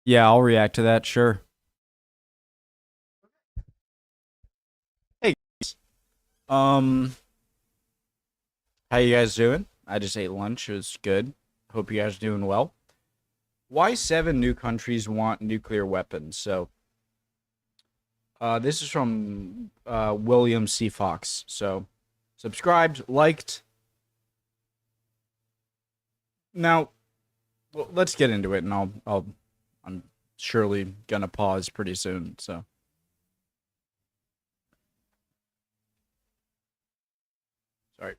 Yeah, I'll react to that, sure. Hey, um, how you guys doing? I just ate lunch. It was good. Hope you guys are doing well. Why seven new countries want nuclear weapons? This is from William C. Fox. So, subscribed, liked. Now, well, let's get into it, and I'm surely gonna pause pretty soon. So, sorry.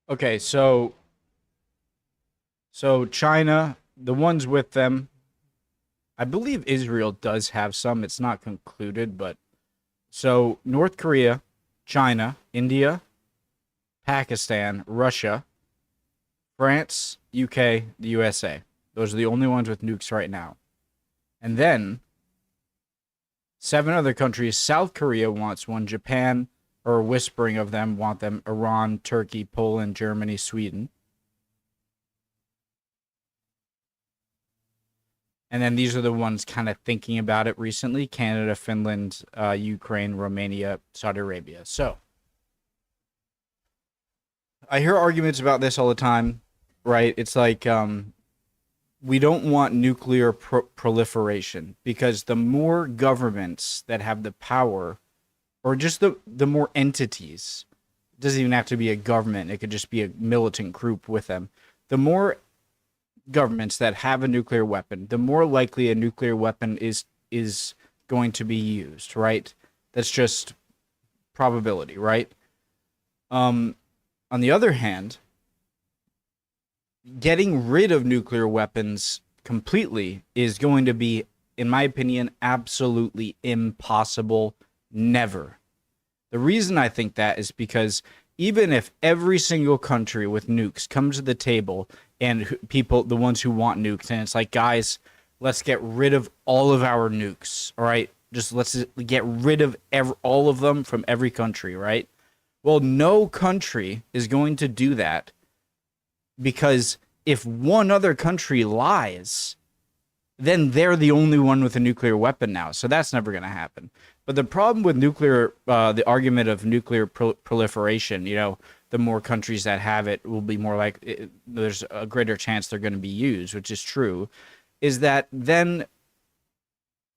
Okay, so China, the ones with them, I believe Israel does have some. It's not concluded, but so North Korea, China, India, Pakistan, Russia, France, UK, the USA. Those are the only ones with nukes right now. And then seven other countries. South Korea wants one. Japan, or whispering of them, want them. Iran, Turkey, Poland, Germany, Sweden. And then these are the ones kind of thinking about it recently: Canada, Finland, Ukraine, Romania, Saudi Arabia. So I hear arguments about this all the time, right? It's like we don't want nuclear proliferation because the more governments that have the power, or just the more entities, it doesn't even have to be a government, it could just be a militant group with them. The more governments that have a nuclear weapon, the more likely a nuclear weapon is going to be used, right? That's just probability, right? Um, on the other hand, getting rid of nuclear weapons completely is going to be, in my opinion, absolutely impossible. Never. The reason I think that is because even if every single country with nukes comes to the table and people, the ones who want nukes, and it's like, guys, let's get rid of all of our nukes, all right? Just let's get rid of all of them from every country, right? Well, no country is going to do that because if one other country lies, then they're the only one with a nuclear weapon now. So that's never going to happen. But the problem with nuclear, the argument of nuclear proliferation, the more countries that have it will be more like there's a greater chance they're going to be used, which is true, is that then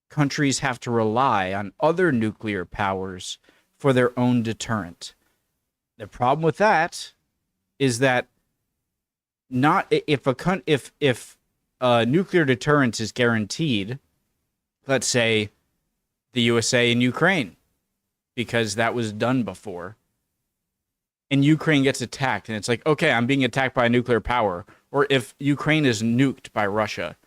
countries have to rely on other nuclear powers for their own deterrent. The problem with that is that not if nuclear deterrence is guaranteed, let's say the USA and Ukraine, because that was done before, and Ukraine gets attacked, and it's like, okay, I'm being attacked by a nuclear power, or if Ukraine is nuked by Russia.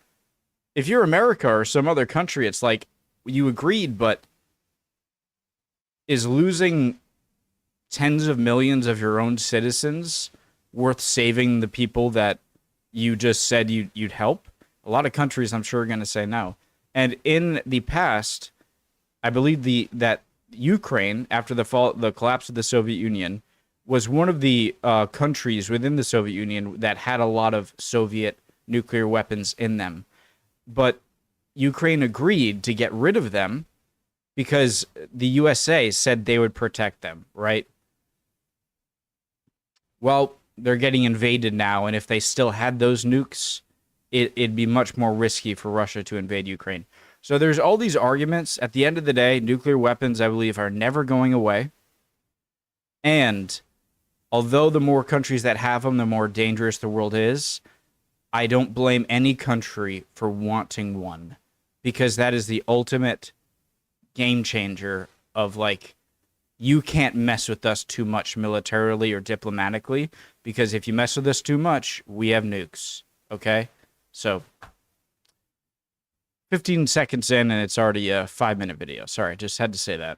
If you're America or some other country, it's like, you agreed, but is losing tens of millions of your own citizens worth saving the people that you just said you'd help? A lot of countries, I'm sure, are going to say no. And in the past, I believe that Ukraine, after the collapse of the Soviet Union, was one of the countries within the Soviet Union that had a lot of Soviet nuclear weapons in them. But Ukraine agreed to get rid of them because the USA said they would protect them, right? Well, they're getting invaded now, and if they still had those nukes, it'd be much more risky for Russia to invade Ukraine. So there's all these arguments. At the end of the day, nuclear weapons, I believe, are never going away. And although the more countries that have them, the more dangerous the world is, I don't blame any country for wanting one, because that is the ultimate game changer of, like, you can't mess with us too much militarily or diplomatically, because if you mess with us too much, we have nukes. Okay? So 15 seconds in and it's already a 5-minute video. Sorry, just had to say that.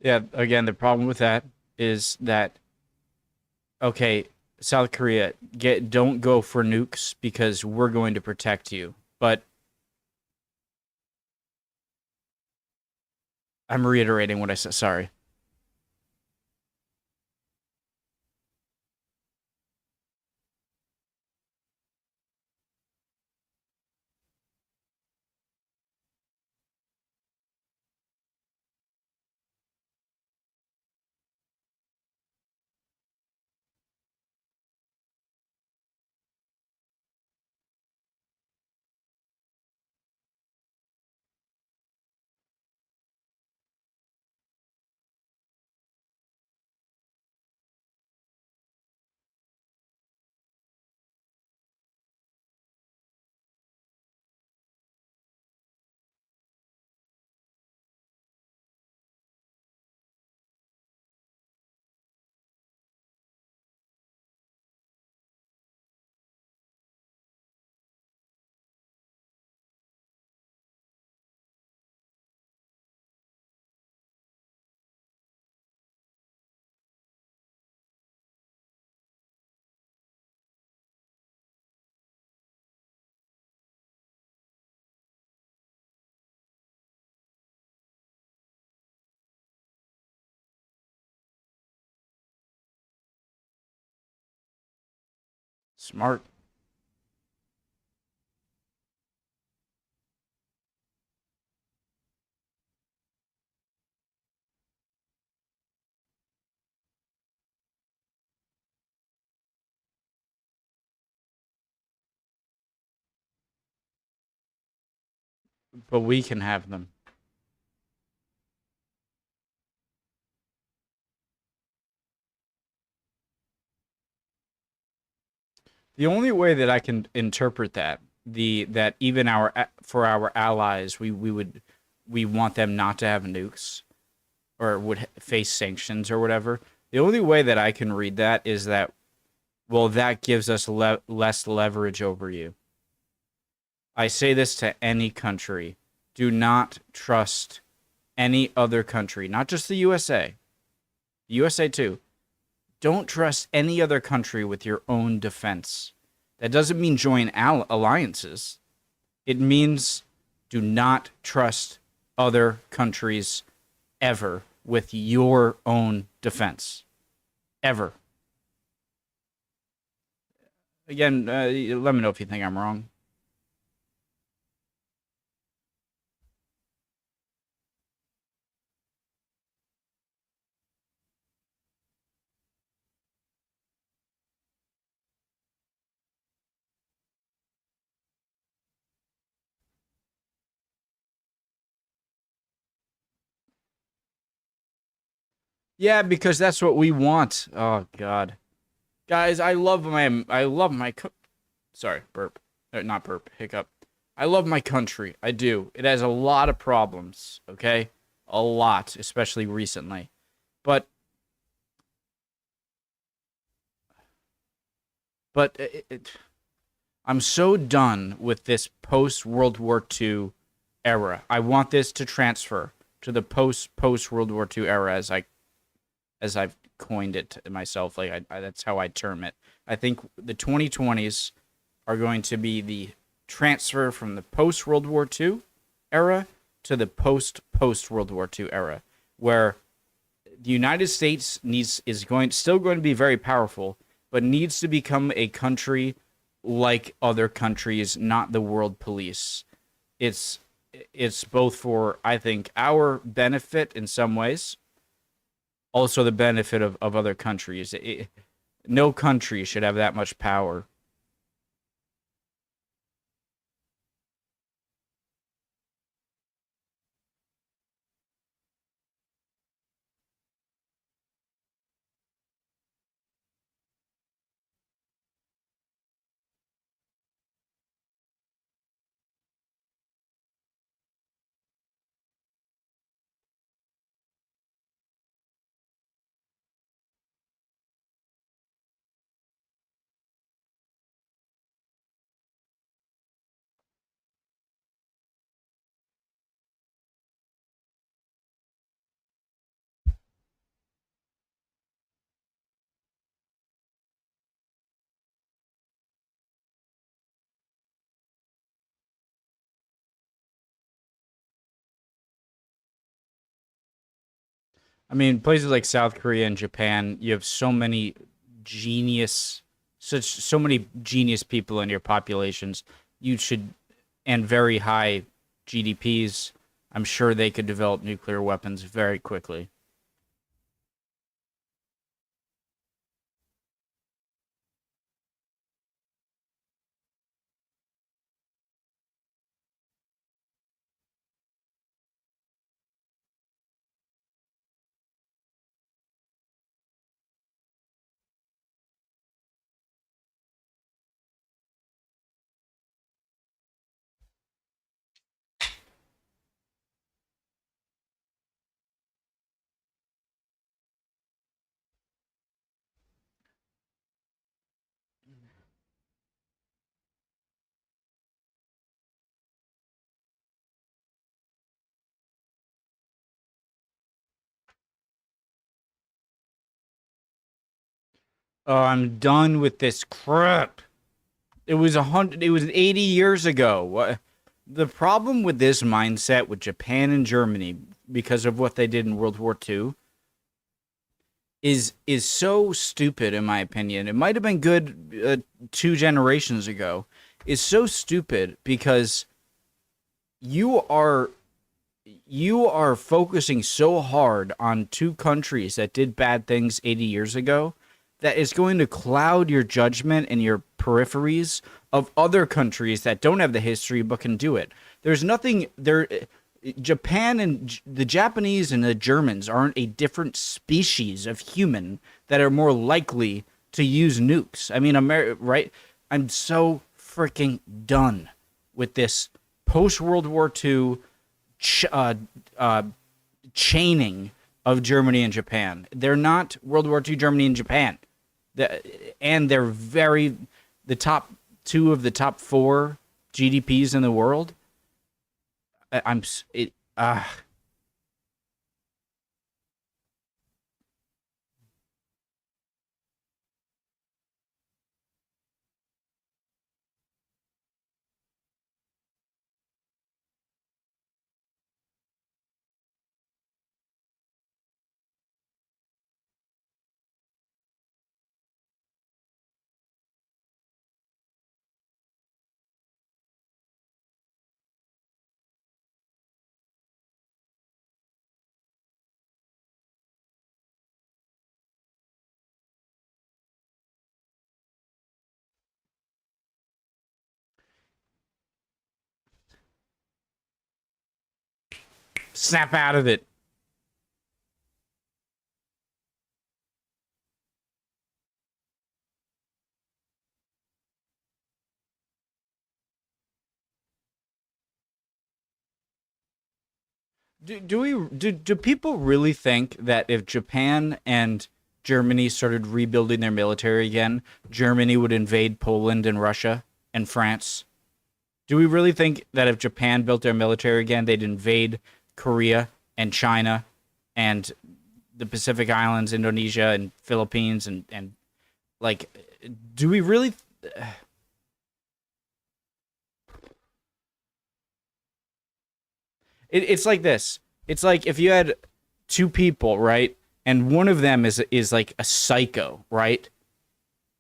Yeah, again, the problem with that is that okay, South Korea, get don't go for nukes because we're going to protect you. But I'm reiterating what I said. Sorry. Smart. But we can have them. The only way that I can interpret that the that even our for our allies we want them not to have nukes or would face sanctions or whatever. The only way that I can read that is that well that gives us less leverage over you. I say this to any country. Do not trust any other country, not just the USA. The USA too. Don't trust any other country with your own defense. That doesn't mean join alliances. It means do not trust other countries ever with your own defense. Ever. Again, let me know if you think I'm wrong. Yeah, because that's what we want. Oh God, guys, sorry, burp, not burp, hiccup. I love my country. I do. It has a lot of problems. Okay, a lot, especially recently. But but I'm so done with this post World War II era. I want this to transfer to the post World War II era as I've coined it myself. Like that's how I term it. I think the 2020s are going to be the transfer from the post World War II era to the post World War II era, where the United States needs is going still going to be very powerful, but needs to become a country like other countries, not the world police. It's it's both for I think our benefit in some ways, also the benefit of other countries. No country should have that much power. I mean, places like South Korea and Japan, you have so many genius, so many genius people in your populations. You should, and very high GDPs. I'm sure they could develop nuclear weapons very quickly. Oh, I'm done with this crap. It was 100. It was 80 years ago. What? The problem with this mindset with Japan and Germany, because of what they did in World War II, is so stupid in my opinion. It might have been good 2 generations ago. Is so stupid because you are you are focusing so hard on two countries that did bad things 80 years ago that is going to cloud your judgment and your peripheries of other countries that don't have the history but can do it. There's nothing there. Japan and the Japanese and the Germans aren't a different species of human that are more likely to use nukes. I mean, right? I'm so freaking done with this post World War II ch- uh, uh, chaining of Germany and Japan. They're not World War II Germany and Japan. And they're the top two of the top four GDPs in the world. I'm it. Snap out of it. Do people really think that if Japan and Germany started rebuilding their military again, Germany would invade Poland and Russia and France? Do we really think that if Japan built their military again, they'd invade Korea and China and the Pacific Islands, Indonesia and Philippines and like do we really it's like this. It's like if you had two people, right? And one of them is like a psycho, right?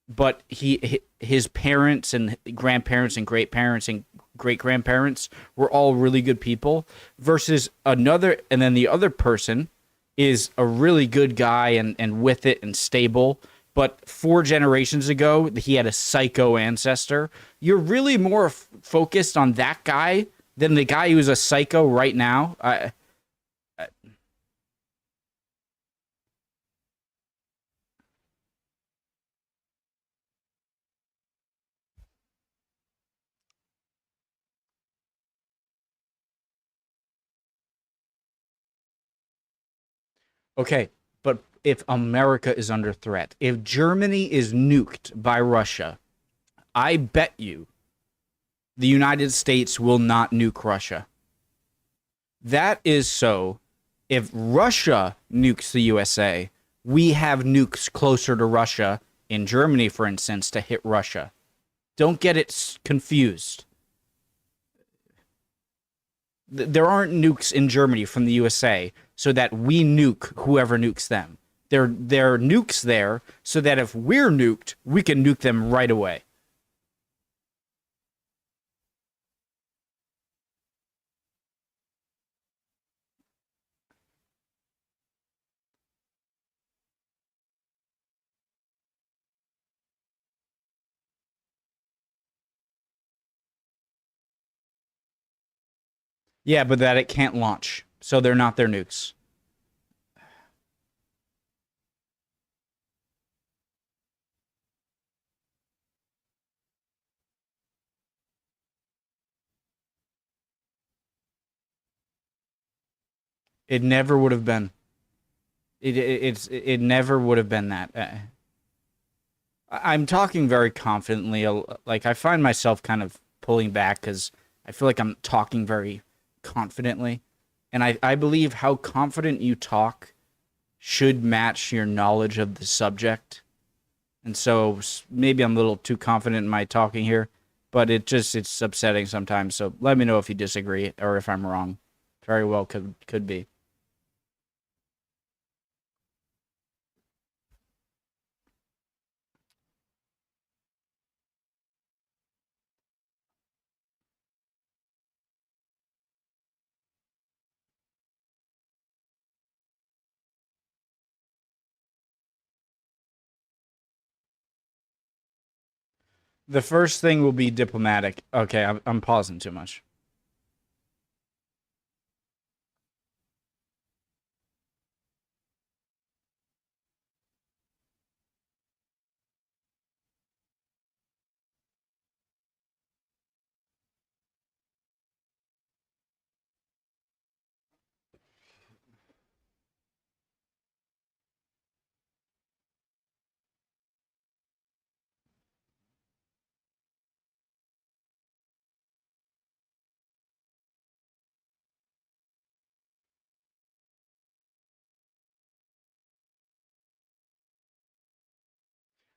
But his parents and grandparents and great parents and great grandparents were all really good people versus another and then the other person is a really good guy and with it and stable but 4 generations ago he had a psycho ancestor. You're really more focused on that guy than the guy who's a psycho right now. Okay, but if America is under threat, if Germany is nuked by Russia, I bet you the United States will not nuke Russia. That is so. If Russia nukes the USA, we have nukes closer to Russia in Germany, for instance, to hit Russia. Don't get it confused. There aren't nukes in Germany from the USA so that we nuke whoever nukes them. There are nukes there so that if we're nuked, we can nuke them right away. Yeah, but that it can't launch, so they're not their nukes. It never would have been. It never would have been that. I'm talking very confidently. Like I find myself kind of pulling back because I feel like I'm talking very confidently, and I believe how confident you talk should match your knowledge of the subject. And so maybe I'm a little too confident in my talking here, but it's upsetting sometimes. So let me know if you disagree or if I'm wrong. Very well could be. The first thing will be diplomatic. Okay, I'm pausing too much.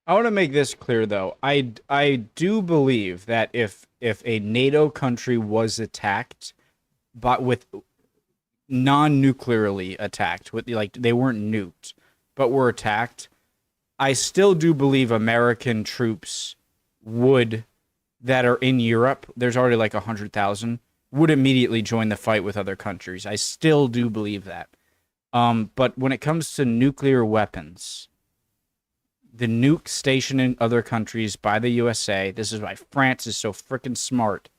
I want to make this clear though. I do believe that if a NATO country was attacked, but with non-nuclearly attacked, with like they weren't nuked, but were attacked, I still do believe American troops would that are in Europe. There's already like 100,000 would immediately join the fight with other countries. I still do believe that. But when it comes to nuclear weapons, the nuke stationed in other countries by the USA. This is why France is so freaking smart,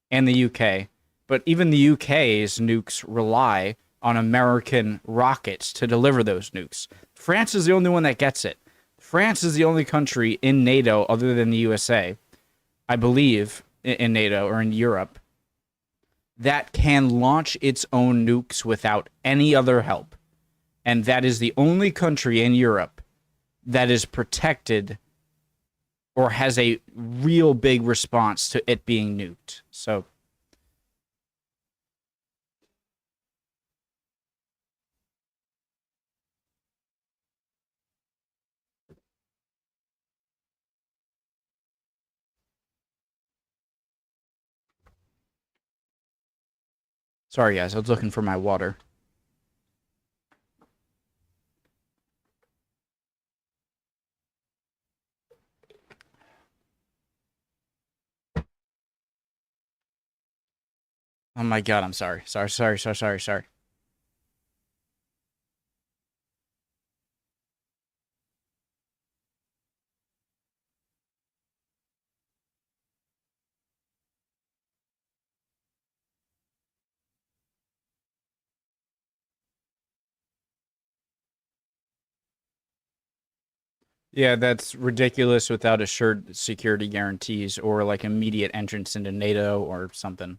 and the UK. But even the UK's nukes rely on American rockets to deliver those nukes. France is the only one that gets it. France is the only country in NATO other than the USA, I believe, in NATO or in Europe, that can launch its own nukes without any other help. And that is the only country in Europe that is protected or has a real big response to it being nuked. So, sorry guys, I was looking for my water. Oh my god, I'm sorry. Sorry. Yeah, that's ridiculous without assured security guarantees or like immediate entrance into NATO or something.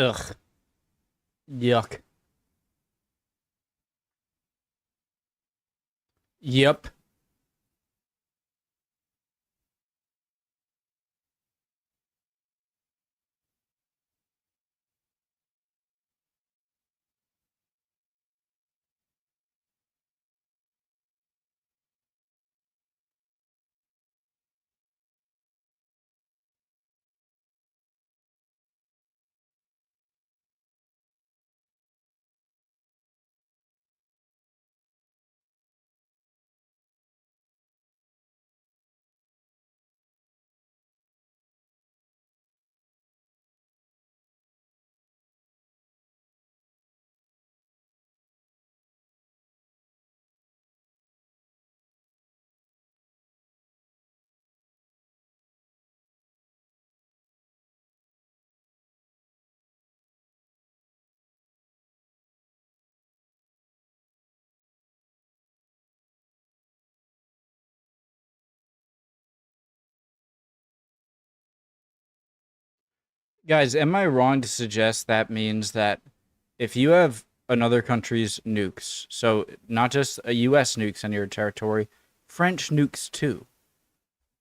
Ugh. Yuck. Yep. Guys, am I wrong to suggest that means that if you have another country's nukes, so not just a US nukes on your territory, French nukes too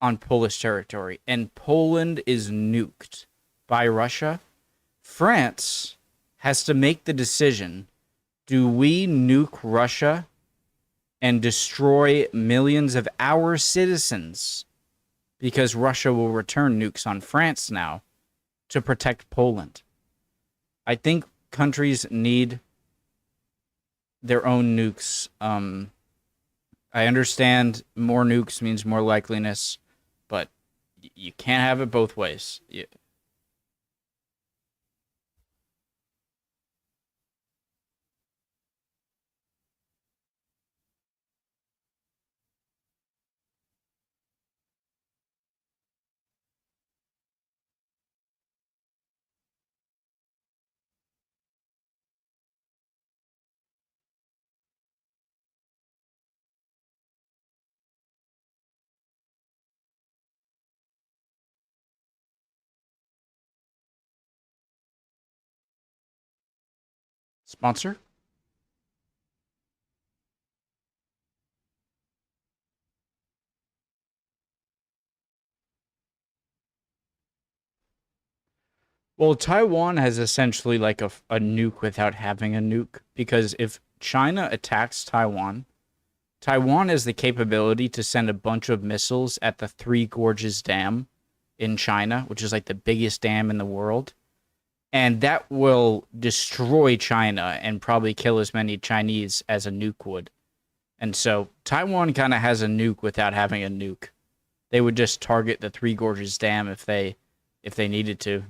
on Polish territory, and Poland is nuked by Russia, France has to make the decision, do we nuke Russia and destroy millions of our citizens because Russia will return nukes on France now to protect Poland? I think countries need their own nukes. I understand more nukes means more likeliness, but you can't have it both ways. Sponsor? Well, Taiwan has essentially like a nuke without having a nuke because if China attacks Taiwan, Taiwan has the capability to send a bunch of missiles at the Three Gorges Dam in China, which is like the biggest dam in the world. And that will destroy China and probably kill as many Chinese as a nuke would. And so Taiwan kind of has a nuke without having a nuke. They would just target the Three Gorges Dam if they needed to.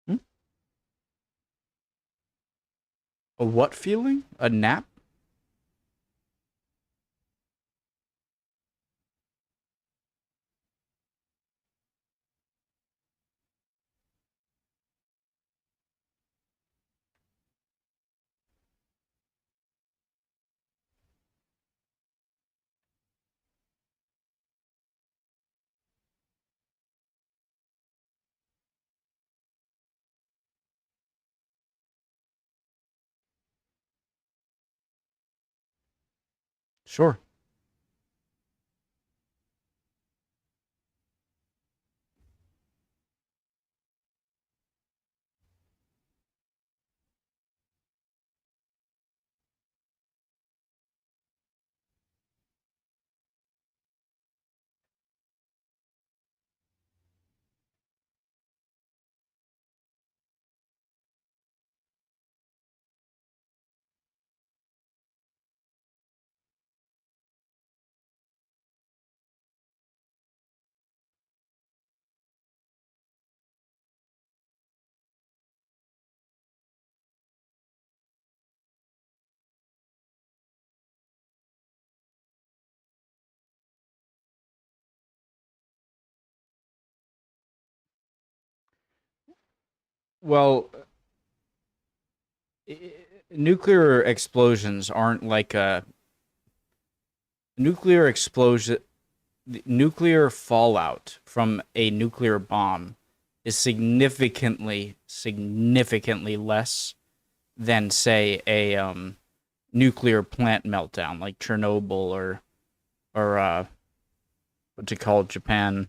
Hmm? A what feeling? A nap? Sure. Well, i- nuclear explosions aren't like a nuclear explosion. The nuclear fallout from a nuclear bomb is significantly less than, say, a nuclear plant meltdown like Chernobyl or what's it called, Japan,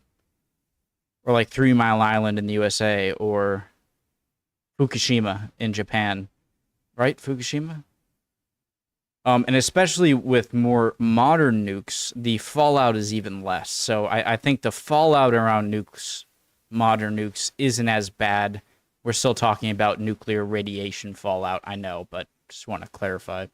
or like 3 Mile Island in the USA, or Fukushima in Japan, right? Fukushima. And especially with more modern nukes, the fallout is even less. So I think the fallout around nukes, modern nukes, isn't as bad. We're still talking about nuclear radiation fallout, I know, but just want to clarify.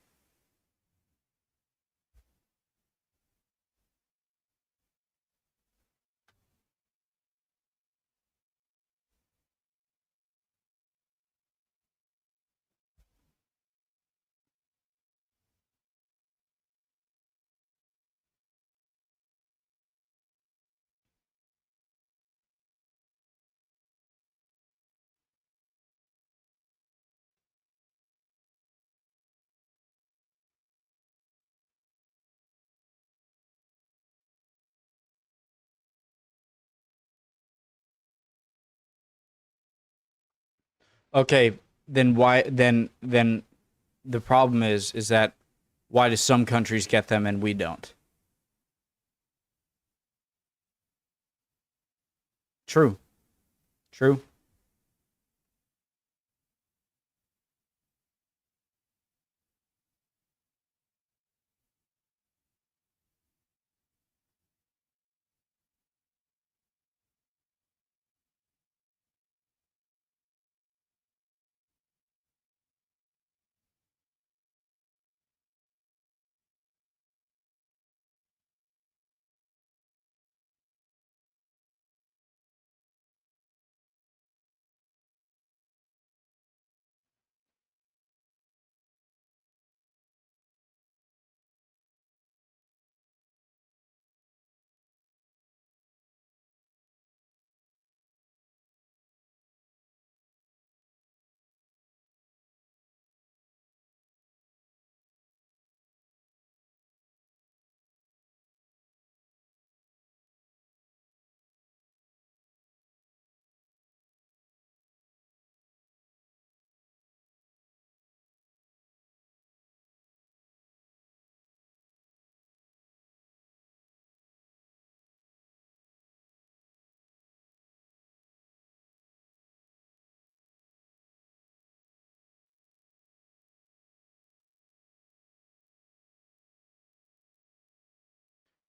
Okay, then why then the problem is that why do some countries get them and we don't? True. True.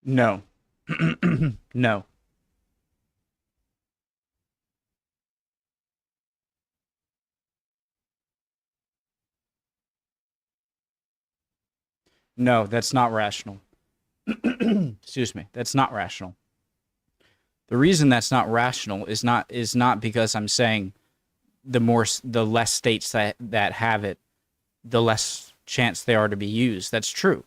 No. No. No, that's not rational. Excuse me. That's not rational. The reason that's not rational is not because I'm saying the less states that have it, the less chance they are to be used. That's true.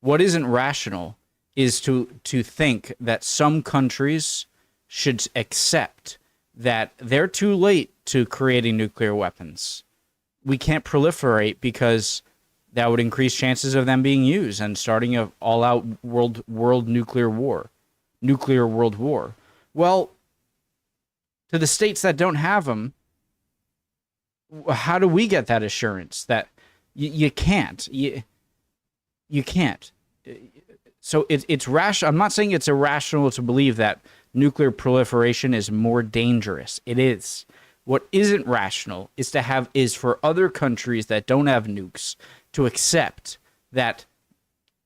What isn't rational is to think that some countries should accept that they're too late to creating nuclear weapons. We can't proliferate because that would increase chances of them being used and starting a all-out world nuclear world war. Well, to the states that don't have them, how do we get that assurance that you can't? You can't. So it's rational. I'm not saying it's irrational to believe that nuclear proliferation is more dangerous. It is. What isn't rational is for other countries that don't have nukes to accept that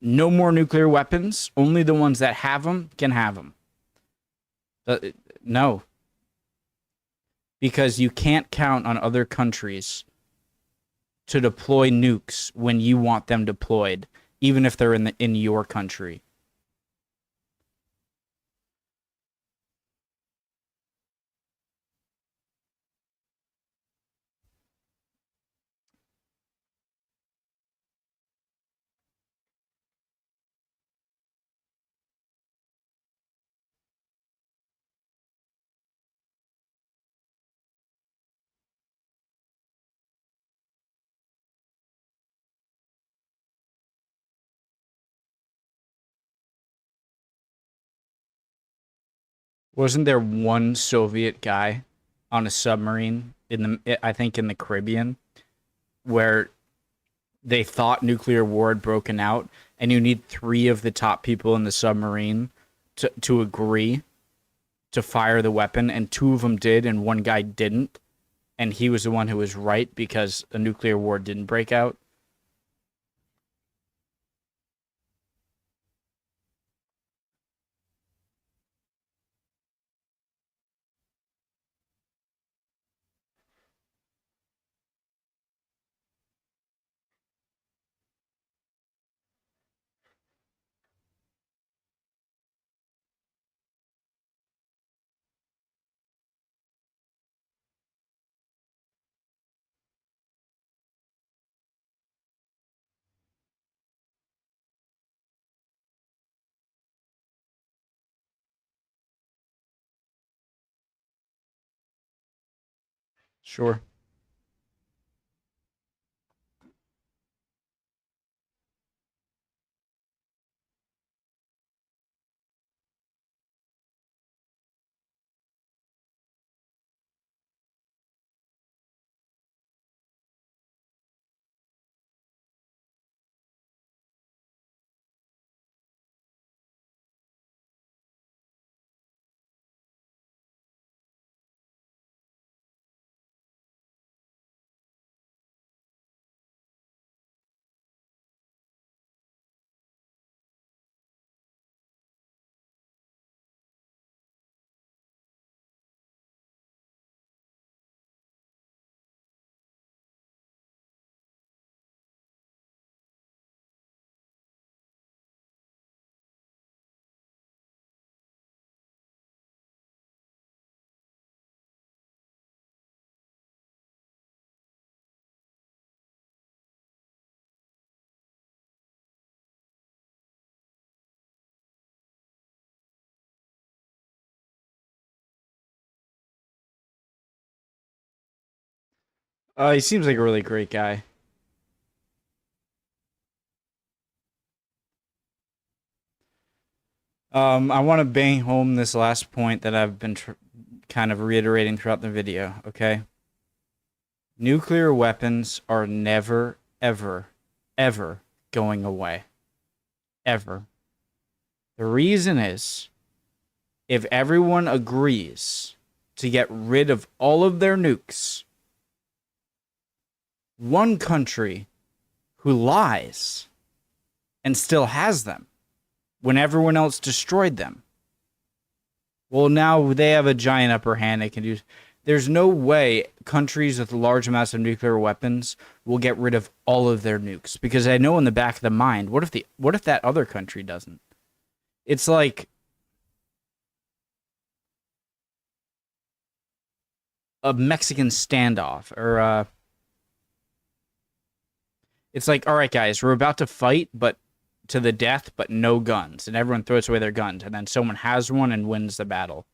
no more nuclear weapons. Only the ones that have them can have them. Uh, no, because you can't count on other countries to deploy nukes when you want them deployed, even if they're in your country. Wasn't there one Soviet guy on a submarine I think in the Caribbean, where they thought nuclear war had broken out, and you need 3 of the top people in the submarine to agree to fire the weapon, and 2 of them did, and 1 guy didn't, and he was the one who was right because a nuclear war didn't break out. Sure. He seems like a really great guy. I want to bang home this last point that I've been kind of reiterating throughout the video, okay? Nuclear weapons are never, ever, ever going away. Ever. The reason is, if everyone agrees to get rid of all of their nukes, one country who lies and still has them when everyone else destroyed them, well, now they have a giant upper hand. They can do. There's no way countries with large amounts of nuclear weapons will get rid of all of their nukes, because I know in the back of the mind, what if that other country doesn't? It's like a Mexican standoff, or it's like, all right, guys, we're about to fight, but to the death, but no guns, and everyone throws away their guns, and then someone has one and wins the battle.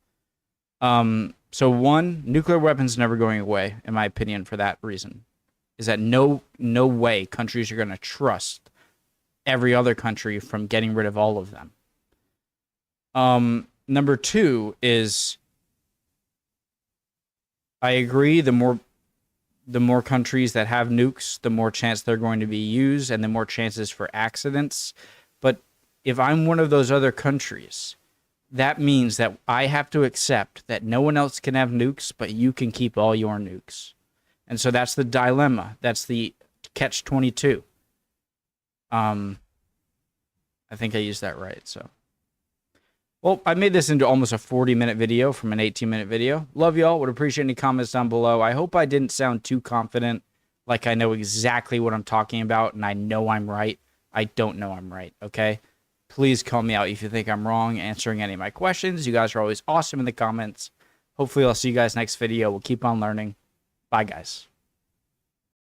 So one, nuclear weapons never going away, in my opinion, for that reason, is that no way countries are going to trust every other country from getting rid of all of them. Number 2 is, I agree, the more countries that have nukes, the more chance they're going to be used and the more chances for accidents. But if I'm one of those other countries, that means that I have to accept that no one else can have nukes, but you can keep all your nukes. And so that's the dilemma. That's the catch-22. I think I used that right, so. Well, I made this into almost a 40-minute video from an 18-minute video. Love y'all. Would appreciate any comments down below. I hope I didn't sound too confident, like I know exactly what I'm talking about, and I know I'm right. I don't know I'm right, okay? Please call me out if you think I'm wrong answering any of my questions. You guys are always awesome in the comments. Hopefully, I'll see you guys next video. We'll keep on learning. Bye, guys.